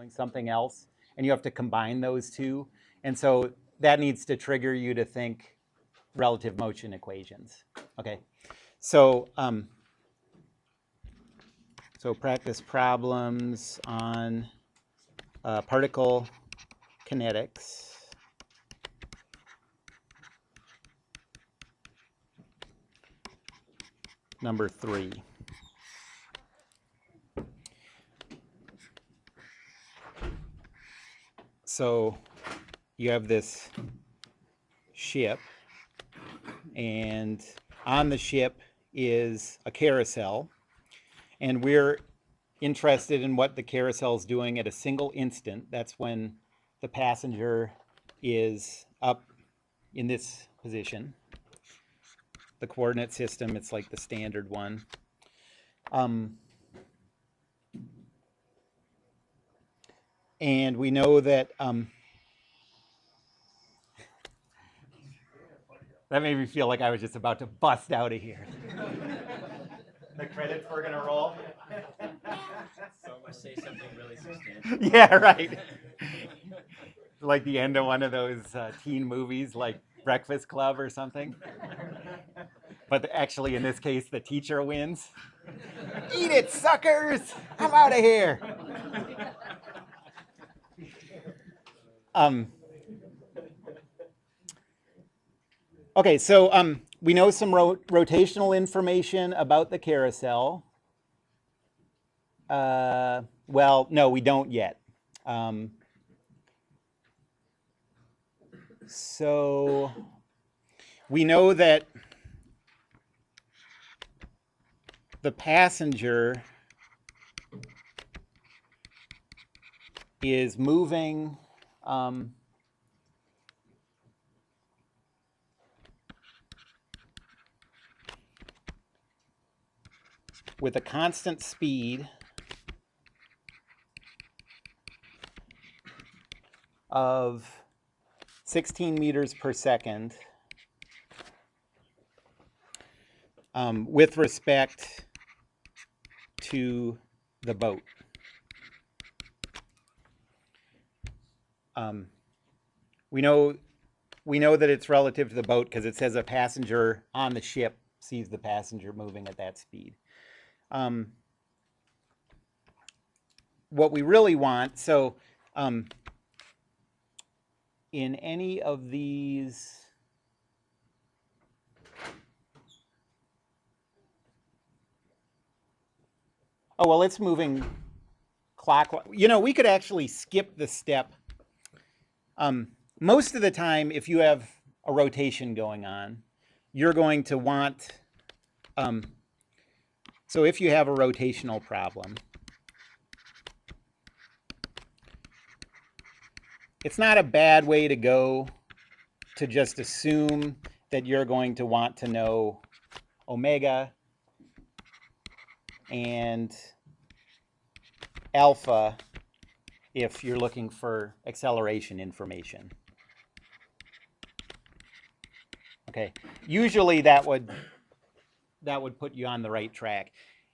doing something else, and you have to combine those two. And so that needs to trigger you to think relative motion equations. Okay, so so practice problems on particle kinetics. Number 3. So you have this ship, and on the ship is a carousel, and we're interested in what the carousel is doing at a single instant. That's when the passenger is up in this position. The coordinate system, it's like the standard one. And we know that that made me feel like I was just about to bust out of here. The credits were gonna roll. So I say something really substantial. Yeah, right. Like the end of one of those teen movies, like Breakfast Club or something. But actually, in this case, the teacher wins. Eat it, suckers! I'm out of here. Okay, so we know some rotational information about the carousel. Well, no, we don't yet. So we know that the passenger is moving with a constant speed of 16 meters per second with respect to the boat. We know that it's relative to the boat because it says a passenger on the ship sees the passenger moving at that speed. What we really want, so in any of these oh, well, it's moving clockwise. You know, we could actually skip the step. Most of the time, if you have a rotation going on, you're going to want, so if you have a rotational problem, it's not a bad way to go to just assume that you're going to want to know omega and alpha if you're looking for acceleration information. Okay, usually that would put you on the right track.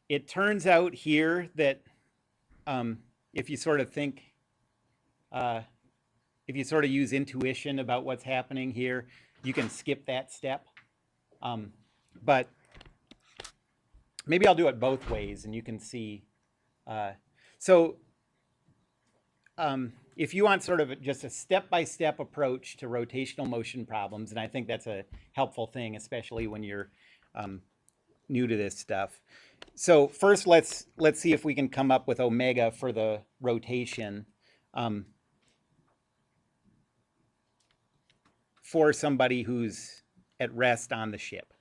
It turns out here that if you sort of think, if you sort of use intuition about what's happening here, you can skip that step. But maybe I'll do it both ways and you can see. If you want sort of just a step-by-step approach to rotational motion problems, and I think that's a helpful thing, especially when you're new to this stuff. So first, let's see if we can come up with omega for the rotation for somebody who's at rest on the ship.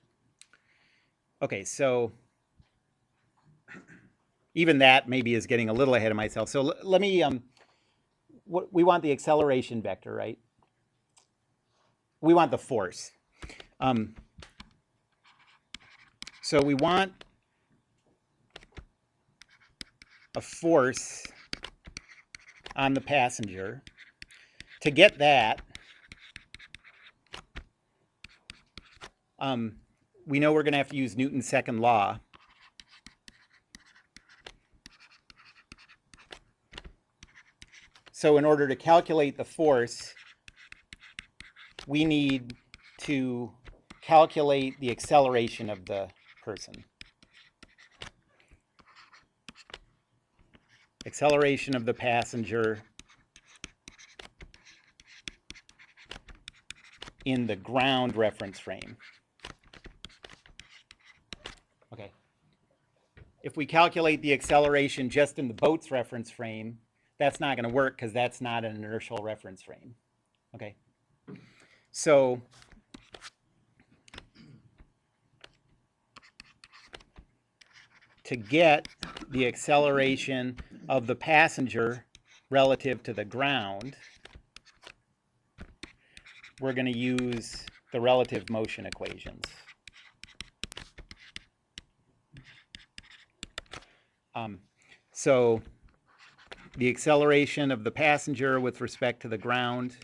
Okay, so even that maybe is getting a little ahead of myself. So let me, we want the acceleration vector, right? We want the force. So we want a force on the passenger. To get that, we know we're going to have to use Newton's second law. So in order to calculate the force, we need to calculate the acceleration of the person. Acceleration of the passenger in the ground reference frame. Okay. If we calculate the acceleration just in the boat's reference frame, that's not going to work because that's not an inertial reference frame. Okay. So to get the acceleration of the passenger relative to the ground, we're going to use the relative motion equations. So the acceleration of the passenger with respect to the ground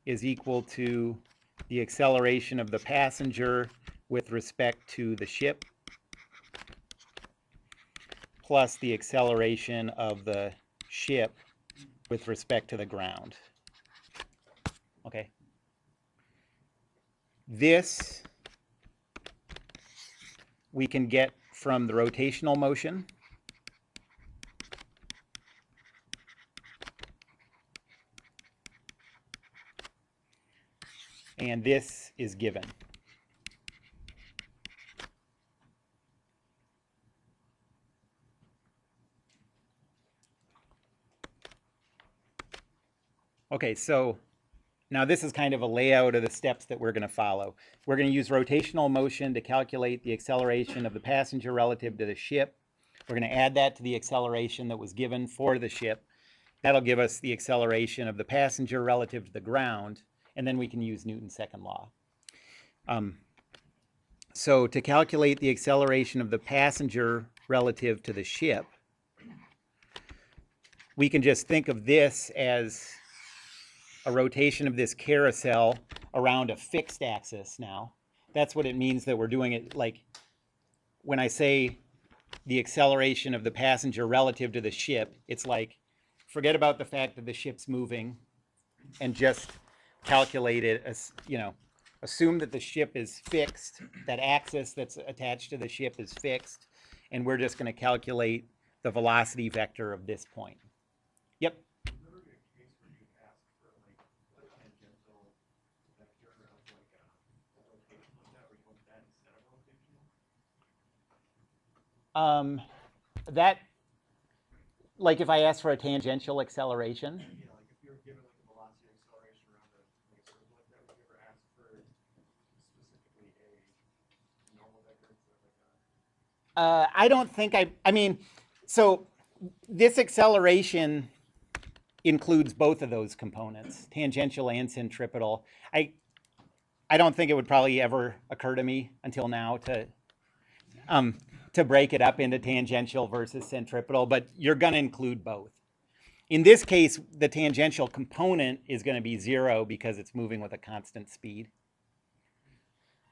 is equal to the acceleration of the passenger with respect to the ship plus the acceleration of the ship with respect to the ground. Okay. This we can get from the rotational motion. And this is given. Okay, so now this is kind of a layout of the steps that we're going to follow. We're going to use rotational motion to calculate the acceleration of the passenger relative to the ship. We're going to add that to the acceleration that was given for the ship. That'll give us the acceleration of the passenger relative to the ground, and then we can use Newton's second law. So to calculate the acceleration of the passenger relative to the ship, we can just think of this as a rotation of this carousel around a fixed axis now. That's what it means that we're doing it. Like when I say the acceleration of the passenger relative to the ship, it's like, forget about the fact that the ship's moving and just calculate it as, you know, assume that the ship is fixed, that axis that's attached to the ship is fixed, and we're just going to calculate the velocity vector of this point. Yep. That, like if I ask for a tangential acceleration. Yeah, like if you were given like a velocity acceleration around a circle like that, would you ever ask for specifically a normal vector instead of like a... I don't think I mean, so this acceleration includes both of those components, tangential and centripetal. I don't think it would probably ever occur to me until now to break it up into tangential versus centripetal, but you're going to include both. In this case, the tangential component is going to be 0 because it's moving with a constant speed.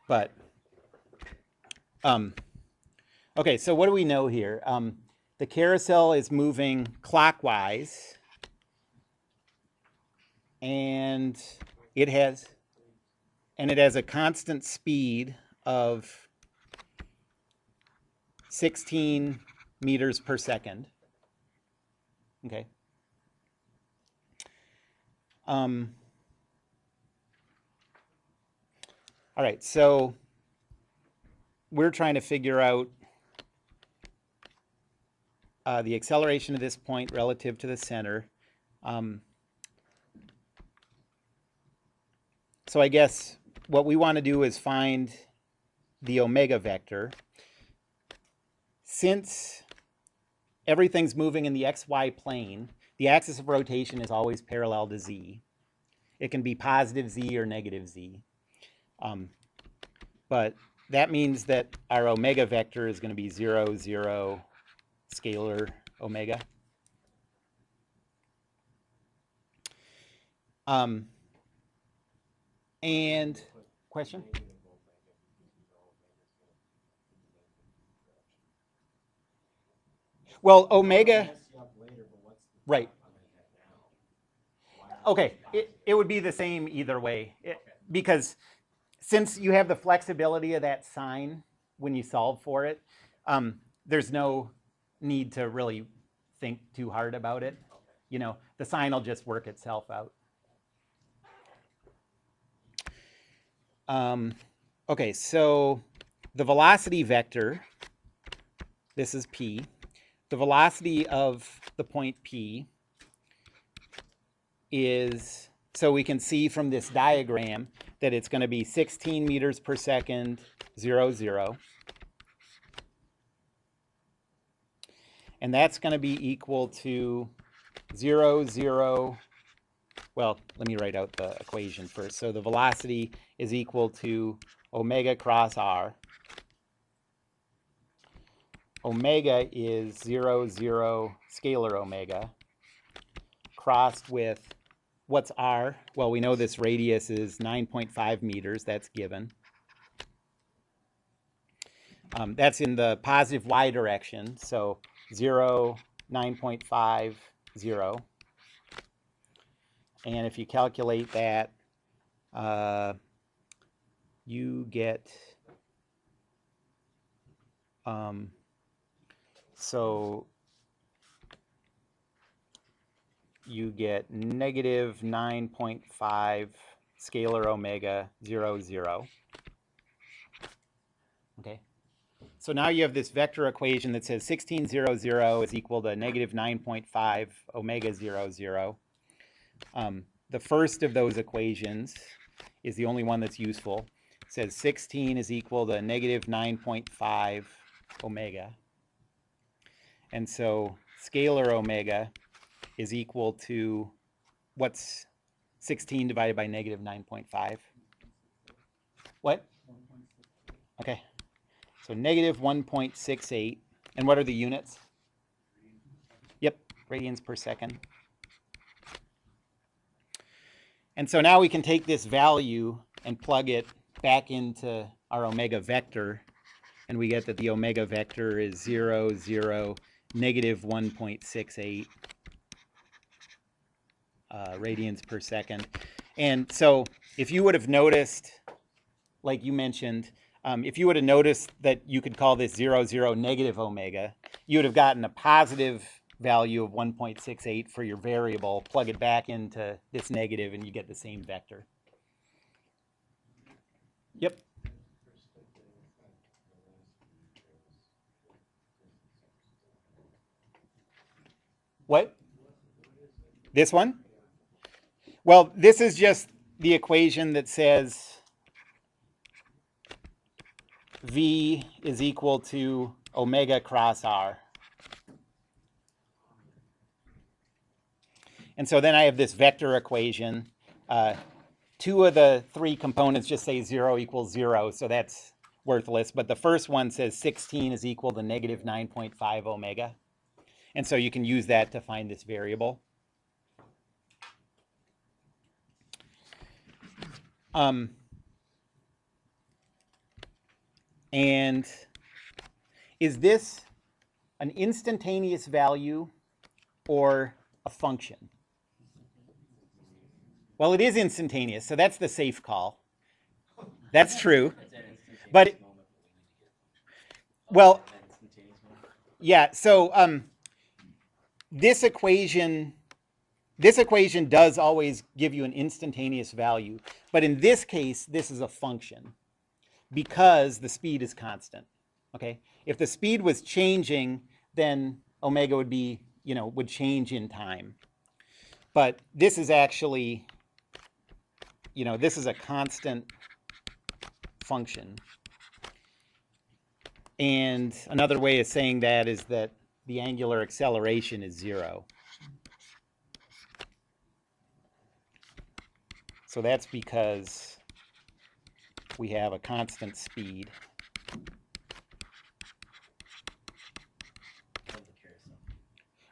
But, okay, so what do we know here? The carousel is moving clockwise, and it has a constant speed of 16 meters per second. Okay. All right, so we're trying to figure out the acceleration of this point relative to the center. So I guess what we want to do is find the omega vector. Since everything's moving in the xy plane, the axis of rotation is always parallel to z. It can be positive z or negative z. But that means that our omega vector is going to be 0, 0, scalar omega. And question? Well, omega. Right. I'm gonna get now. Okay, it would be the same either way. Because since you have the flexibility of that sign when you solve for it, there's no need to really think too hard about it. You know, the sign will just work itself out. Okay, so the velocity vector, this is p. The velocity of the point P is, so we can see from this diagram that it's going to be 16 meters per second, 0, 0. And that's going to be equal to 0, 0. Well, let me write out the equation first. So the velocity is equal to omega cross r. Omega is 0, 0 scalar omega crossed with, what's r? Well, we know this radius is 9.5 meters. That's given. That's in the positive y direction. So 0, 9.5, 0. And if you calculate that, you get, so you get negative 9.5 scalar omega 0, 0. Okay. So now you have this vector equation that says 16, 0, 0 is equal to negative 9.5 omega 0, 0. The first of those equations is the only one that's useful. It says 16 is equal to negative 9.5 omega. And so scalar omega is equal to, what's 16 divided by negative 9.5? What? Okay. So negative 1.68. And what are the units? Yep, radians per second. And so now we can take this value and plug it back into our omega vector. And we get that the omega vector is 0, 0, negative 1.68 radians per second. And so if you would have noticed, like you mentioned, if you would have noticed that you could call this 0, 0 negative omega, you would have gotten a positive value of 1.68 for your variable, plug it back into this negative, and you get the same vector. Yep. What? This one? Well, this is just the equation that says V is equal to omega cross R. And so then I have this vector equation. Two of the three components just say 0 equals 0, so that's worthless. But the first one says 16 is equal to negative 9.5 omega. And so you can use that to find this variable. And is this an instantaneous value or a function? Well, it is instantaneous, so that's the safe call. That's true. But, well, yeah, so this equation does always give you an instantaneous value. But in this case, this is a function because the speed is constant. Okay? If the speed was changing, then omega would be, would change in time. But this is actually, this is a constant function. And another way of saying that is that the angular acceleration is 0. So that's because we have a constant speed.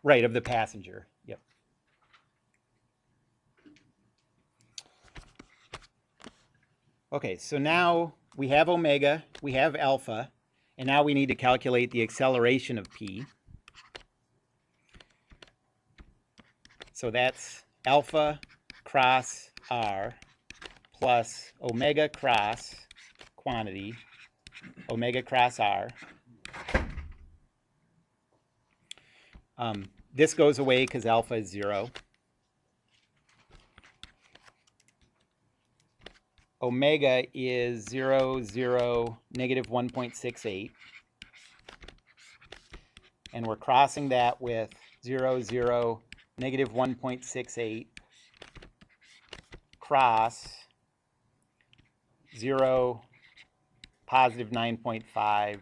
Right, of the passenger. Yep. Okay, so now we have omega, we have alpha, and now we need to calculate the acceleration of p. So that's alpha cross r plus omega cross quantity, omega cross r. This goes away because alpha is 0. Omega is 0, 0, negative 1.68. And we're crossing that with 0, 0, negative 1.68 cross 0, positive 9.50.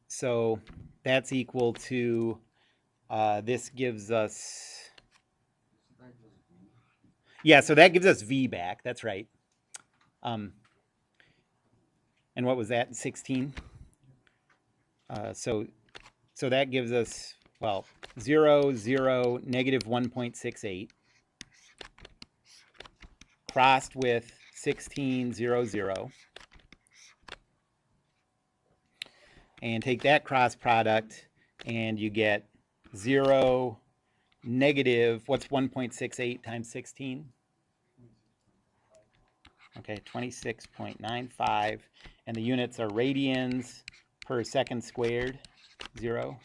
So that's equal to, this gives us, yeah, so that gives us V back, that's right. And what was that, 16? So that gives us, well, 0, 0, negative 1.68 crossed with 16, 0, 0. And take that cross product and you get 0, negative, what's 1.68 times 16? Okay, 26.95. And the units are radians per second squared, 0.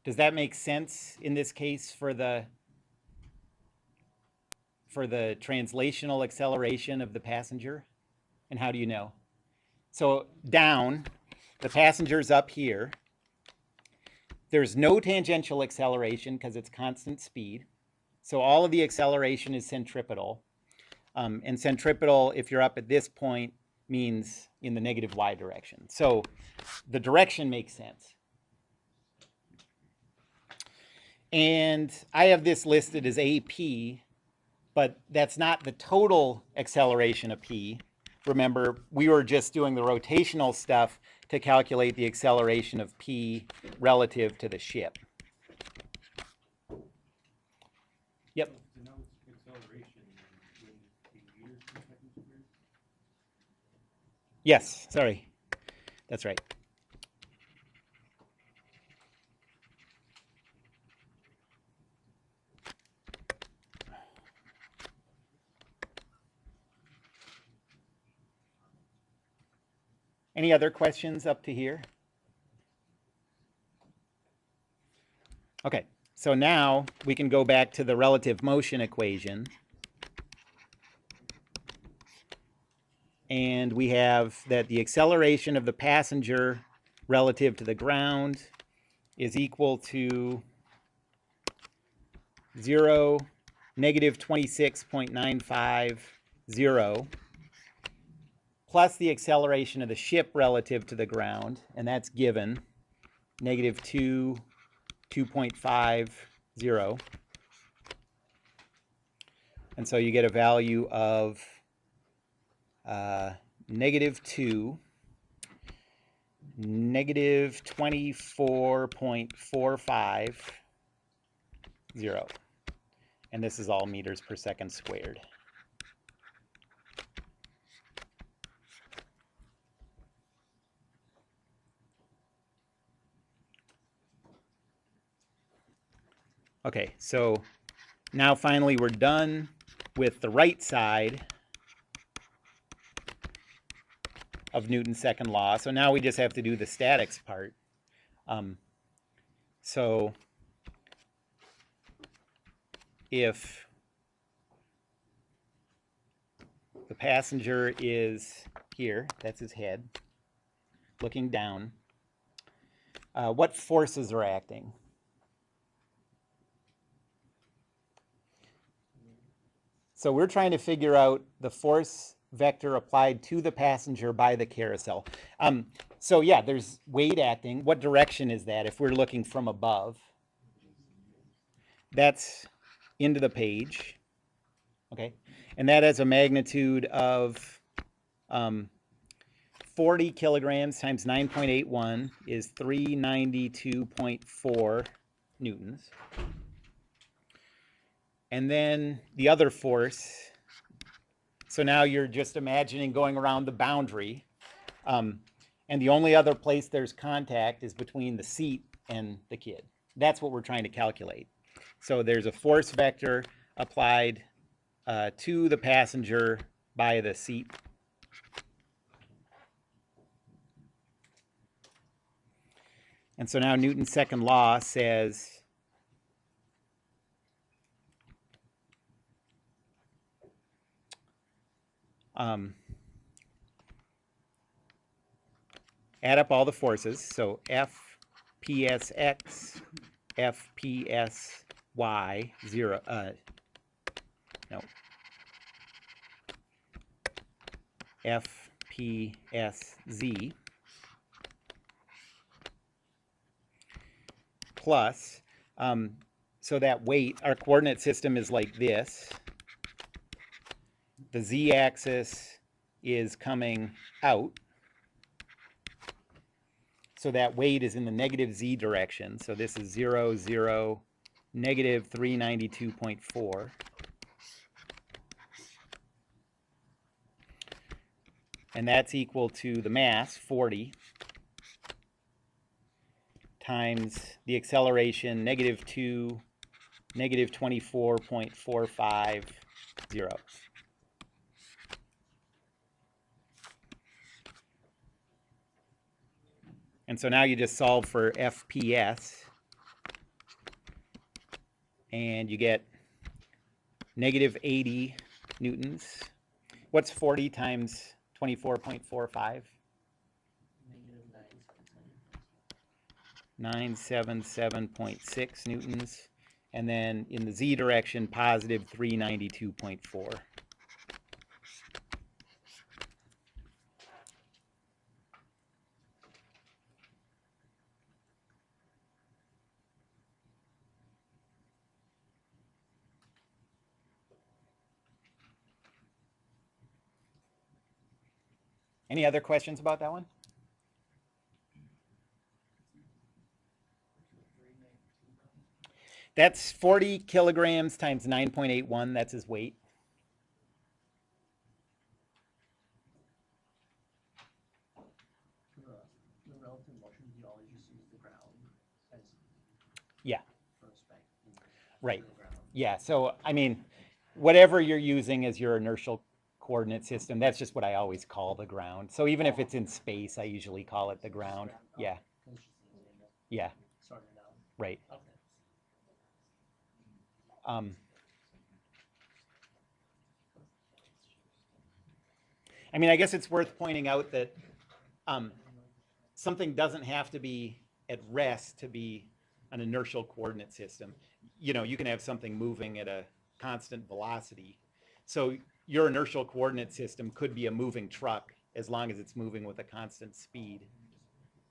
Does that make sense in this case for the translational acceleration of the passenger? And how do you know? So down, the passenger's up here. There's no tangential acceleration because it's constant speed. So all of the acceleration is centripetal. And centripetal, if you're up at this point, means in the negative y direction. So the direction makes sense. And I have this listed as AP, but that's not the total acceleration of P. Remember, we were just doing the rotational stuff to calculate the acceleration of P relative to the ship. Yep. To know acceleration, wouldn't it be meters per second squared? Yes, sorry. That's right. Any other questions up to here? Okay, so now we can go back to the relative motion equation. And we have that the acceleration of the passenger relative to the ground is equal to 0, negative 26.950, plus the acceleration of the ship relative to the ground, and that's given, negative 2.50. And so you get a value of negative 2, negative 24.450. And this is all meters per second squared. Okay, so now finally we're done with the right side of Newton's second law. So now we just have to do the statics part. So if the passenger is here, that's his head, looking down, what forces are acting? So we're trying to figure out the force vector applied to the passenger by the carousel. So yeah, there's weight acting. What direction is that if we're looking from above? That's into the page, okay? And that has a magnitude of 40 kilograms times 9.81 is 392.4 newtons. And then the other force So now you're just imagining going around the boundary. And the only other place there's contact is between the seat and the kid. That's what we're trying to calculate. So there's a force vector applied to the passenger by the seat. And so now Newton's second law says add up all the forces. So F PSX, F PSY, 0, no, F PSZ plus, so that weight, our coordinate system is like this. The z-axis is coming out. So that weight is in the negative z direction. So this is 0, 0, negative 392.4. And that's equal to the mass, 40, times the acceleration, negative 2, negative 24.450. And so now you just solve for FPS, and you get negative 80 newtons. What's 40 times 24.45? -977.6 newtons. And then in the z direction, positive 392.4. Any other questions about that one? That's 40 kilograms times 9.81. That's his weight. The relative motion, you always just use the ground as Yeah, first spec. right. The ground. Yeah, so I mean, whatever you're using as your inertial coordinate system, that's just what I always call the ground. So even if it's in space, I usually call it the ground. Yeah, It's just the name that yeah, sorted out. right. Okay. I mean, I guess it's worth pointing out that something doesn't have to be at rest to be an inertial coordinate system. You know, you can have something moving at a constant velocity. So your inertial coordinate system could be a moving truck as long as it's moving with a constant speed.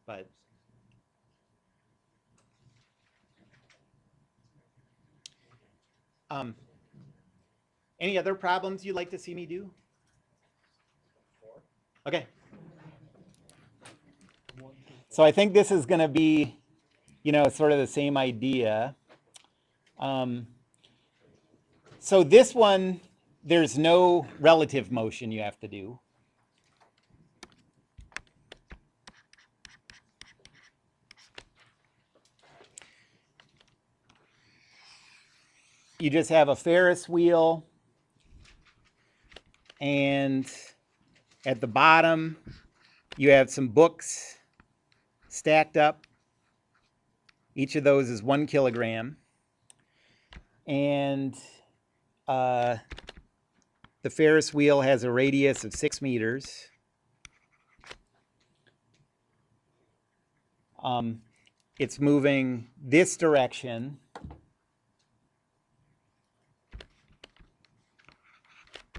But any other problems you'd like to see me do? Okay. So I think this is going to be, you know, sort of the same idea. So this one, there's no relative motion you have to do. You just have a Ferris wheel, and at the bottom, you have some books stacked up. Each of those is 1 kilogram. And the Ferris wheel has a radius of 6 meters. It's moving this direction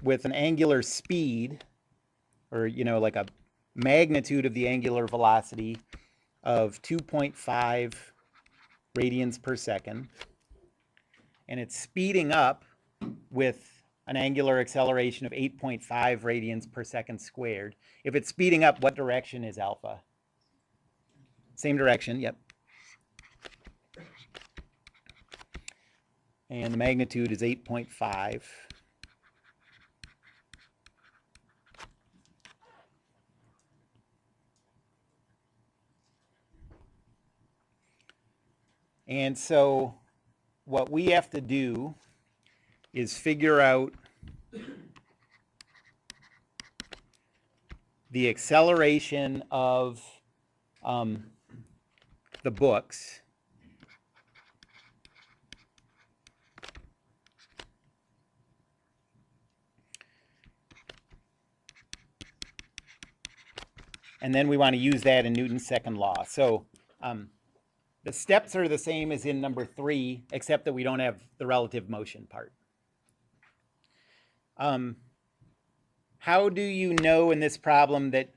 with an angular speed, or, you know, like a magnitude of the angular velocity of 2.5 radians per second. And it's speeding up with an angular acceleration of 8.5 radians per second squared. If it's speeding up, what direction is alpha? Same direction, yep. And the magnitude is 8.5. And so what we have to do is figure out the acceleration of the books and then we want to use that in Newton's second law. So the steps are the same as in number 3, except that we don't have the relative motion part. How do you know in this problem that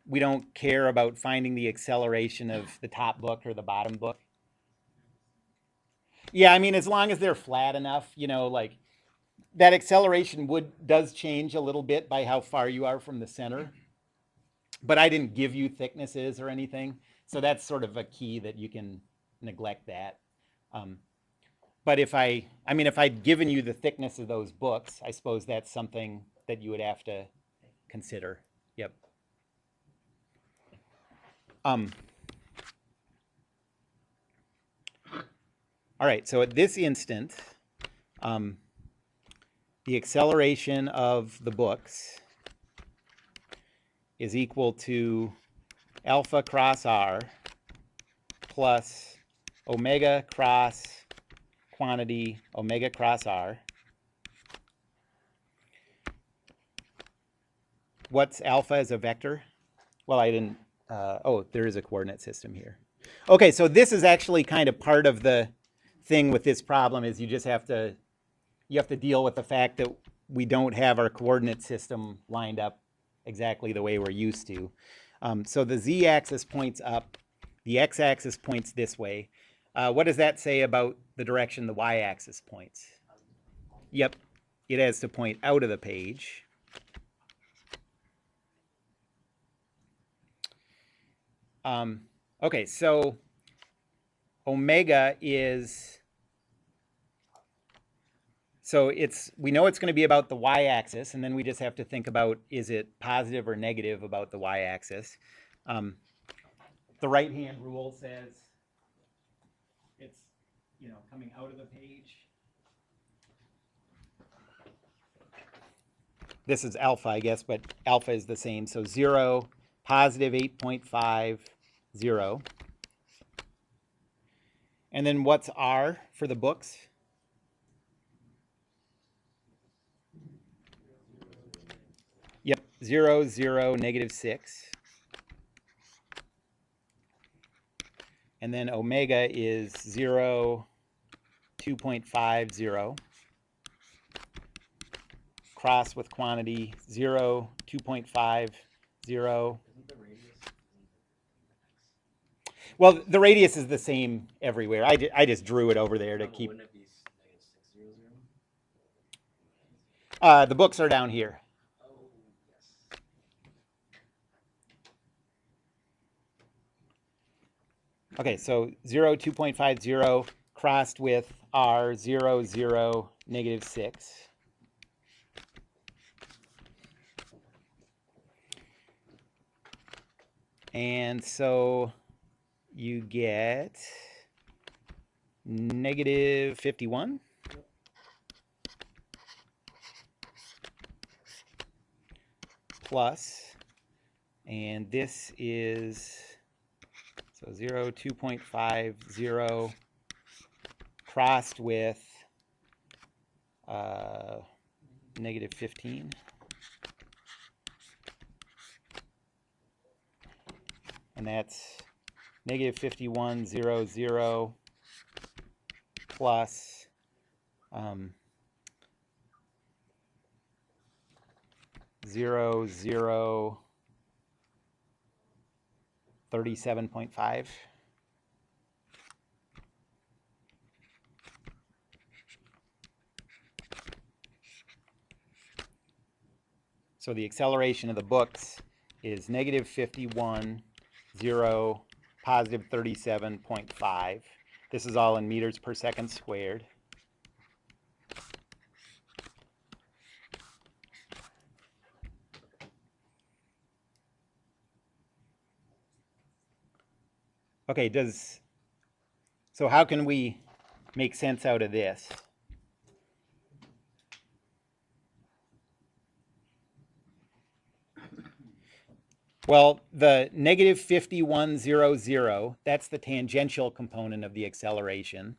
we don't care about finding the acceleration of the top book or the bottom book? Yeah, I mean, as long as they're flat enough, you know, like that acceleration does change a little bit by how far you are from the center. But I didn't give you thicknesses or anything. So that's sort of a key that you can neglect that. But if I'd given you the thickness of those books, I suppose that's something that you would have to consider. Yep. All right, so at this instant, the acceleration of the books is equal to alpha cross r plus omega cross quantity omega cross r. What's alpha as a vector? Well, I didn't, oh, there is a coordinate system here. Okay, so this is actually kind of part of the thing with this problem is you have to deal with the fact that we don't have our coordinate system lined up exactly the way we're used to. So the z-axis points up, the x-axis points this way. What does that say about the direction the y-axis points? Yep, it has to point out of the page. Okay, so omega is, so we know it's going to be about the y-axis, and then we just have to think about, is it positive or negative about the y-axis? The right-hand rule says it's, you know, coming out of the page. This is alpha, I guess, but alpha is the same. So 0, positive 8.5, 0. And then what's R for the books? Yep, 0, 0, negative 6. And then omega is 0, 2.5, 0. Cross with quantity 0, 2.5, 0. Well, the radius is the same everywhere. I just drew it over there to keep. Wouldn't it be -600? The books are down here. Oh, yes. Okay, so 0, 2.50 crossed with R, 0, 0, negative 6. And so you get negative 51. Plus, and this is, so 0, 2.50 crossed with negative 15. And that's negative 51, 0, 0 plus 0, 0, 37.5. So the acceleration of the books is negative 51, 0, positive 37.5. This is all in meters per second squared. Okay, So how can we make sense out of this? Well, the negative 5100, that's the tangential component of the acceleration.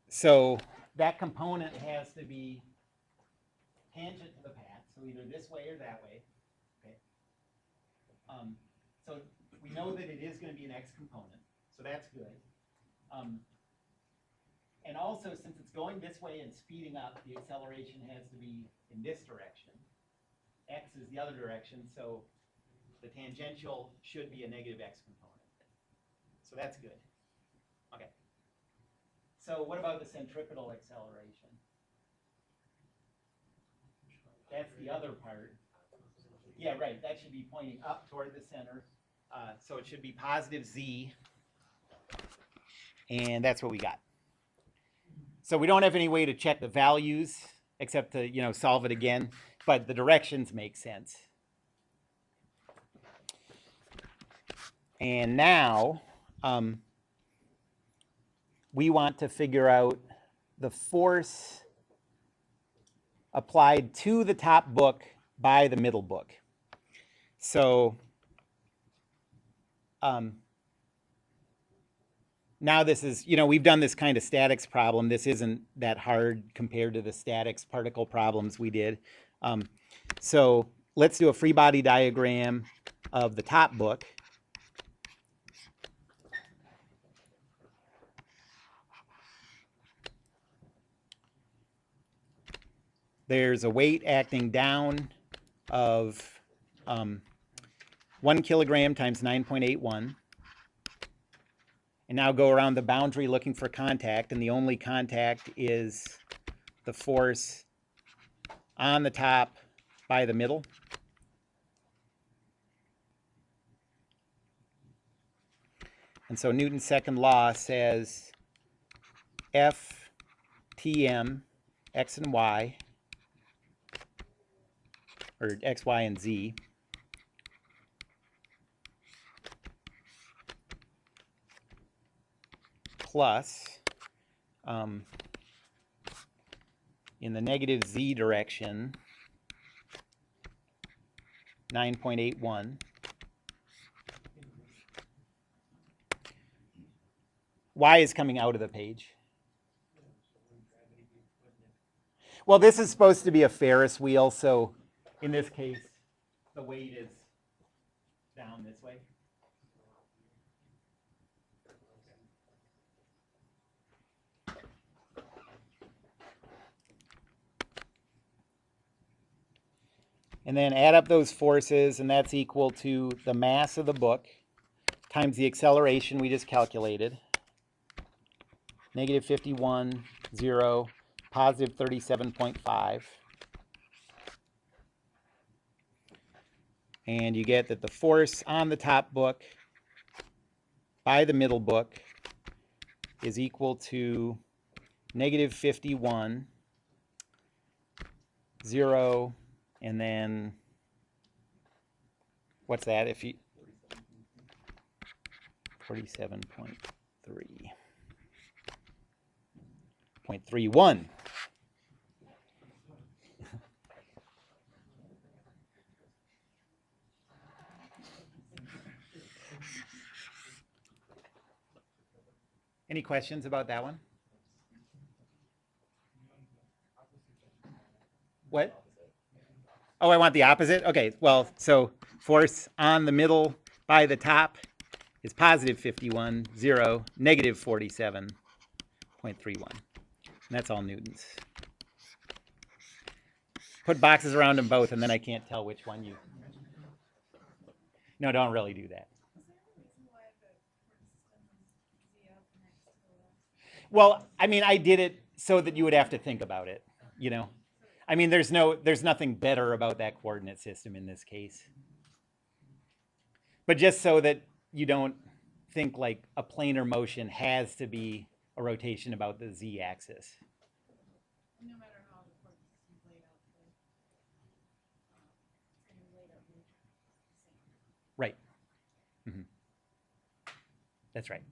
So that component has to be tangent to the path, so either this way or that way. Okay. So we know that it is going to be an x component, so that's good. And also, since it's going this way and speeding up, the acceleration has to be in this direction. X is the other direction, so the tangential should be a negative x component. So that's good. Okay. So what about the centripetal acceleration? That's the other part. Yeah, right. That should be pointing up toward the center. So it should be positive z. And that's what we got. So we don't have any way to check the values except to, solve it again. But the directions make sense. And now we want to figure out the force applied to the top book by the middle book. So now this is, we've done this kind of statics problem. This isn't that hard compared to the statics particle problems we did. So let's do a free body diagram of the top book. There's a weight acting down of 1 kilogram times 9.81. And now go around the boundary looking for contact, and the only contact is the force on the top by the middle. And so Newton's second law says F Tm x and y, or x, y, and z, plus in the negative z direction 9.81. Y is coming out of the page. Well, this is supposed to be a Ferris wheel, so in this case, the weight is down this way. And then add up those forces, and that's equal to the mass of the book times the acceleration we just calculated. Negative 51, 0, positive 37.5. And you get that the force on the top book by the middle book is equal to negative 51, 0, and then what's that? If you 47.3.31. Any questions about that one? What? Oh, I want the opposite? Okay, well, so force on the middle by the top is positive 51, 0, negative 47.31. And that's all Newtons. Put boxes around them both, and then I can't tell which one you... No, don't really do that. Well, I mean, I did it so that you would have to think about it, I mean, there's nothing better about that coordinate system in this case. But just so that you don't think like a planar motion has to be a rotation about the z-axis. No matter how the coordinate system is laid out, it's going to be laid out the same. Right. Mhm. That's right.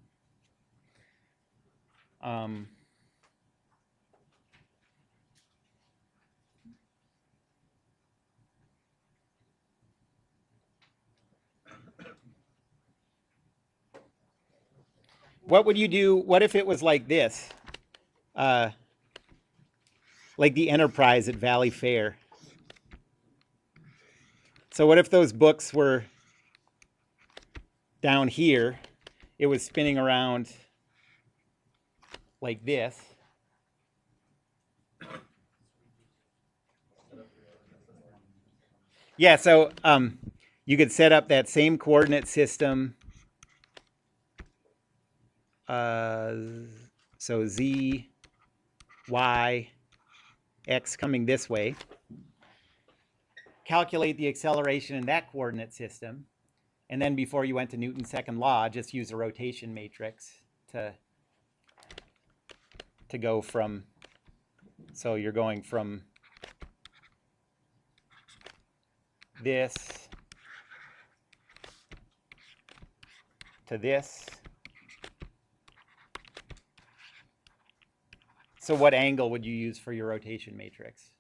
What would you do? What if it was like this? Like the Enterprise at Valley Fair. So what if those books were down here? It was spinning around like this. Yeah, so you could set up that same coordinate system. So Z, Y, X coming this way. Calculate the acceleration in that coordinate system. And then before you went to Newton's second law, just use a rotation matrix to go from, so you're going from this to this. So what angle would you use for your rotation matrix?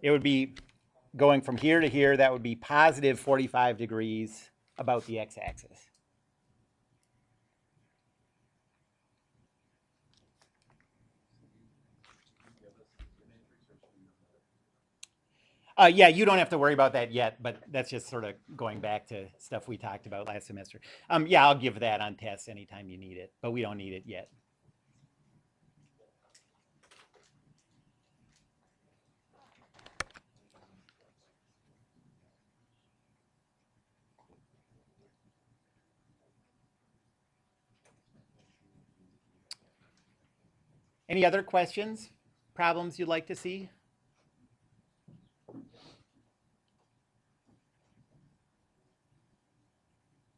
It would be going from here to here. That would be positive 45 degrees about the x-axis. Yeah, you don't have to worry about that yet, but that's just sort of going back to stuff we talked about last semester. Yeah, I'll give that on tests anytime you need it, but we don't need it yet. Any other questions, problems you'd like to see?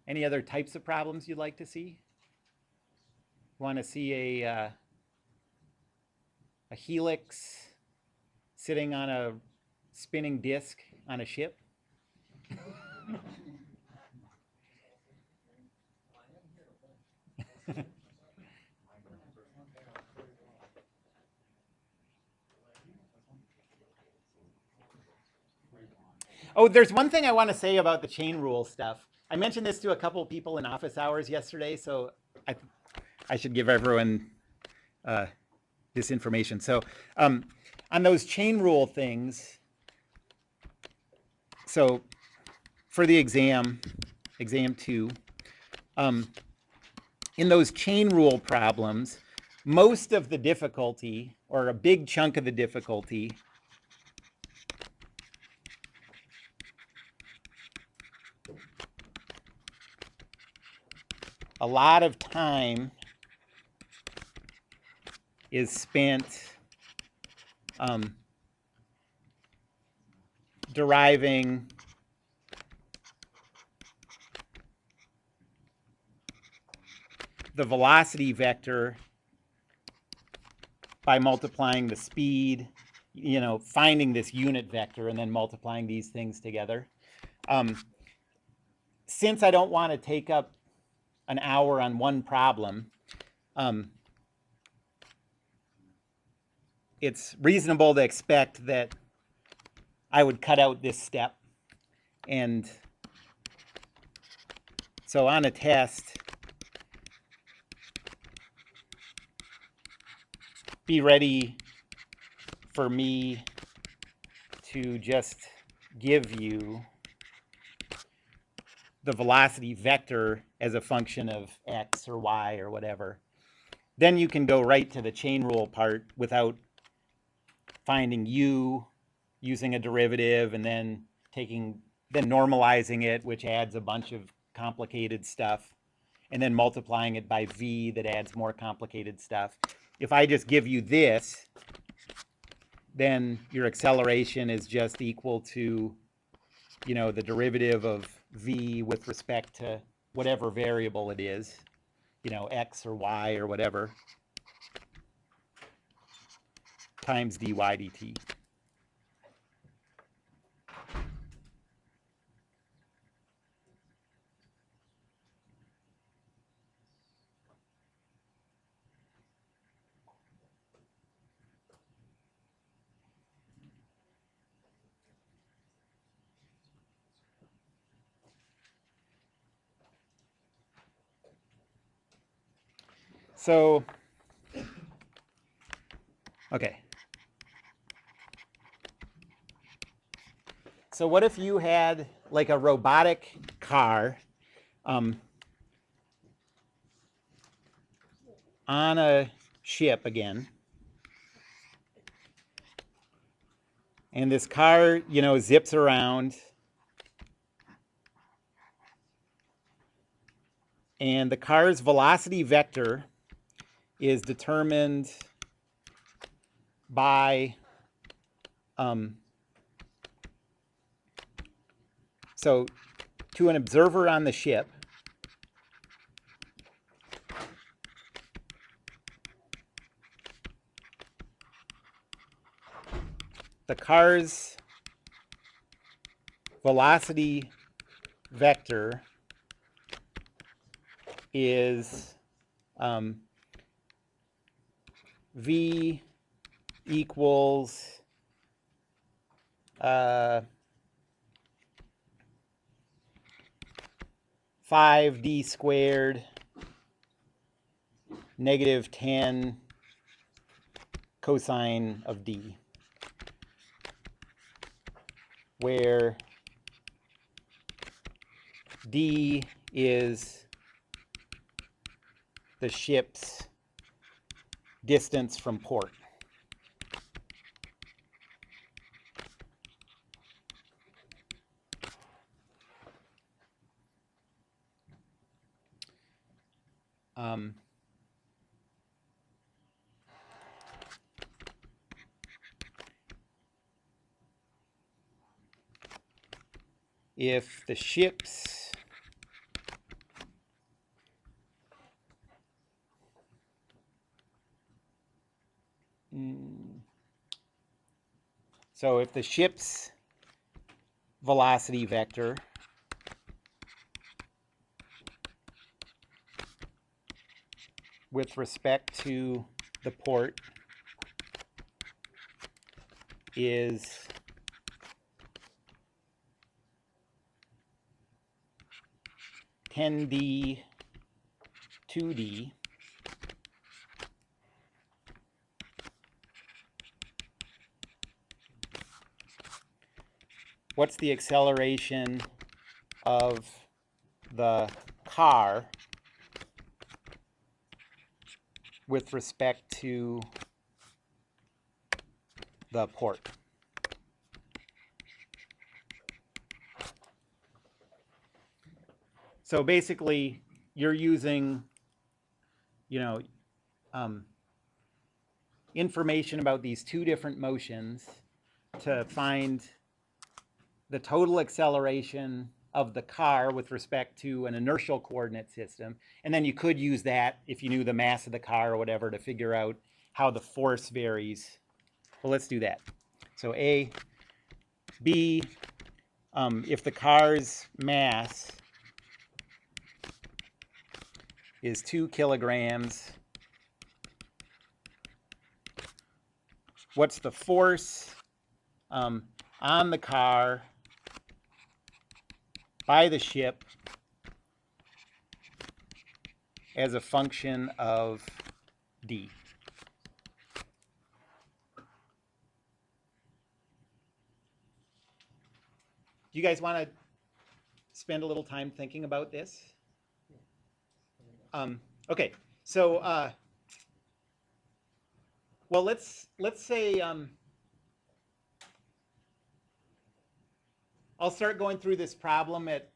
Any other types of problems you'd like to see? Want to see a helix sitting on a spinning disk on a ship? Oh, there's one thing I want to say about the chain rule stuff. I mentioned this to a couple of people in office hours yesterday, so I should give everyone this information. So on those chain rule things, so for the exam 2, in those chain rule problems, most of the difficulty, or a big chunk of the difficulty, a lot of time is spent deriving the velocity vector by multiplying the speed, finding this unit vector and then multiplying these things together. Since I don't want to take up an hour on one problem, it's reasonable to expect that I would cut out this step. And so on a test, be ready for me to just give you the velocity vector as a function of x or y or whatever. Then you can go right to the chain rule part without finding u, using a derivative, and then normalizing it, which adds a bunch of complicated stuff, and then multiplying it by v that adds more complicated stuff. If I just give you this, then your acceleration is just equal to, the derivative of v with respect to whatever variable it is, x or y or whatever, times dy dt. So, okay. So what if you had like a robotic car on a ship again, and this car, you know, zips around, and the car's velocity vector is determined by so to an observer on the ship, the car's velocity vector is v equals 5d squared negative 10 cosine of d, where d is the ship's distance from port. If the ship's so if the ship's velocity vector with respect to the port is d 2d, what's the acceleration of the car with respect to the port? So basically, you're using, you know, information about these two different motions to find the total acceleration of the car with respect to an inertial coordinate system. And then you could use that, if you knew the mass of the car or whatever, to figure out how the force varies. Well, let's do that. So A, B, if the car's mass is 2 kilograms, what's the force on the car by the ship as a function of d? Do you guys want to spend a little time thinking about this? Okay, so well, let's say I'll start going through this problem at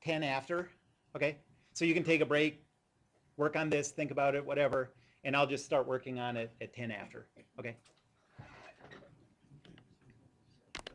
10 after. Okay, so you can take a break, work on this, think about it, whatever, and I'll just start working on it at 10 after. Okay.